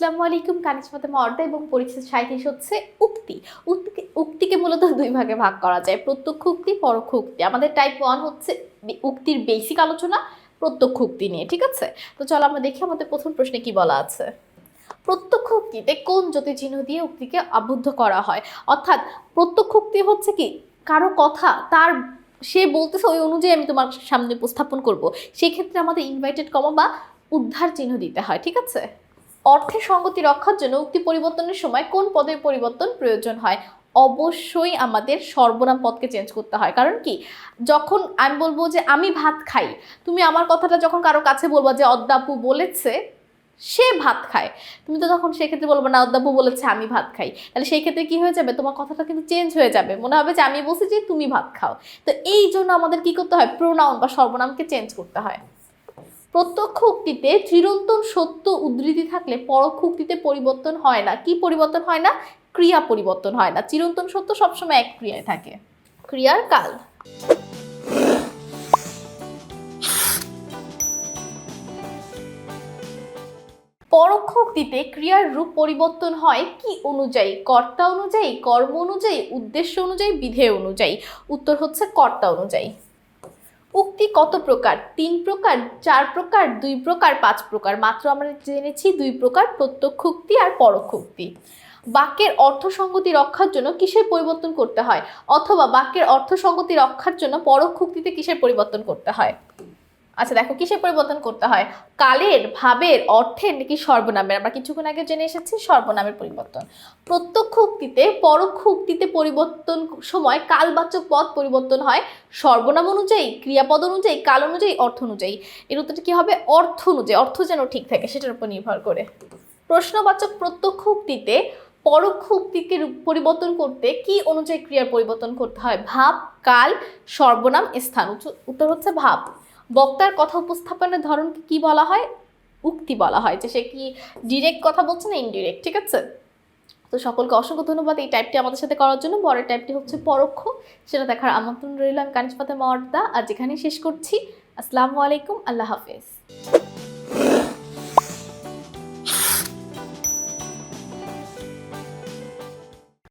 আসসালামু আলাইকুম। কানিজ ফাতেমা অর্দা এবং পরিচিত সাহিত্য হচ্ছে উক্তি। উক্তিকে মূলত দুই ভাগে ভাগ করা যায়, প্রত্যক্ষ উক্তি, পরোক্ষ উক্তি। আমাদের টাইপ 1 হচ্ছে উক্তির বেসিক আলোচনা প্রত্যক্ষ উক্তি নিয়ে, ঠিক আছে? তো চলো আমরা দেখি আমাদের প্রথম প্রশ্নে কি বলা আছে। প্রত্যক্ষ উক্তিতে কোন জ্যোতিচিহ্ন দিয়ে উক্তিকে আবদ্ধ করা হয়? অর্থাৎ প্রত্যক্ষ উক্তি হচ্ছে কি কারো কথা তার সে বলতেছে ওই অনুযায়ী আমি তোমার সামনে উপস্থাপন করব, সেক্ষেত্রে আমাদের ইনভাইটেড কমা বা উদ্ধার চিহ্ন দিতে হয়, ঠিক আছে? অর্থের সঙ্গতি রক্ষার জন্য উক্তি পরিবর্তনের সময় কোন পদের পরিবর্তন প্রয়োজন হয়? অবশ্যই আমাদের সর্বনাম পদকে চেঞ্জ করতে হয়। কারণ কি, যখন আমি বলবো যে আমি ভাত খাই, তুমি আমার কথাটা যখন কারো কাছে বলবা যে অদ্যাপু বলেছে সে ভাত খায়, তুমি তো তখন সেক্ষেত্রে বলবো না অদ্যাপু বলেছে আমি ভাত খাই। তাহলে সেই ক্ষেত্রে কি হয়ে যাবে, তোমার কথাটা কিন্তু চেঞ্জ হয়ে যাবে, মনে হবে যে আমি বলছি যে তুমি ভাত খাও। তো এই জন্য আমাদের কি করতে হয়, প্রোনাউন বা সর্বনামকে চেঞ্জ করতে হয়। প্রত্যক্ষ উক্তিতে চিরন্তন সত্য উদ্ধৃতি থাকলে পরোক্ষ উক্তিতে পরিবর্তন হয় না। কি পরিবর্তন হয় না? ক্রিয়া পরিবর্তন হয় না। চিরন্তন সত্য সবসময় এক ক্রিয়ায় থাকে, ক্রিয়ার কাল। পরোক্ষ উক্তিতে ক্রিয়ার রূপ পরিবর্তন হয় কি অনুযায়ী? কর্তা অনুযায়ী, কর্ম অনুযায়ী, উদ্দেশ্য অনুযায়ী, বিধেয় অনুযায়ী। উত্তর হচ্ছে কর্তা অনুযায়ী। উক্তি কত প্রকার? 3 প্রকার, 4 প্রকার, 2 প্রকার, 5 প্রকার। মাত্র আমরা জেনেছি 2 প্রকার, প্রত্যক্ষ উক্তি আর পরোক্ষ উক্তি। বাক্যের অর্থসঙ্গতি রক্ষার জন্য কিসের পরিবর্তন করতে হয়? অথবা বাক্যের অর্থসঙ্গতি রক্ষার জন্য পরোক্ষ উক্তিতে কিসের পরিবর্তন করতে হয়? আচ্ছা দেখো, কিসের পরিবর্তন করতে হয়? কালের, ভাবের, অর্থের নাকি সর্বনামের? আমরা কিছুক্ষণ আগে জেনে এসেছি সর্বনামের পরিবর্তন। প্রত্যক্ষ উক্তিতে পরোক্ষ উক্তিতে পরিবর্তন সময় কালবাচক পদ পরিবর্তন হয় সর্বনাম অনুযায়ী, ক্রিয়াপদ অনুযায়ী, কাল অনুযায়ী, অর্থ অনুযায়ী। এর উত্তরটা কি হবে? অর্থ অনুযায়ী। অর্থ যেন ঠিক থাকে সেটার উপর নির্ভর করে। প্রশ্নবাচক প্রত্যক্ষ উক্তিতে পরোক্ষ উক্তিকে পরিবর্তন করতে কি অনুযায়ী ক্রিয়ার পরিবর্তন করতে হয়? ভাব, কাল, সর্বনাম, স্থান। উত্তর হচ্ছে ভাব। বক্তার কথা উপস্থাপনের ধরনকে কি বলা হয়? উক্তি বলা হয়। যে সে কি ডিরেক্ট কথা বলছে না ইনডিরেক্ট, ঠিক আছে? তো সকলকে অসংখ্য ধন্যবাদ এই টাইপটি আমাদের সাথে করার জন্য। পরের টাইপটি হচ্ছে পরোক্ষ, সেটা দেখার আমন্ত্রণ রইল। আমি কানিজ ফাতেমা অর্দা আজ এখানেই শেষ করছি। আসসালামু আলাইকুম, আল্লাহ হাফেজ।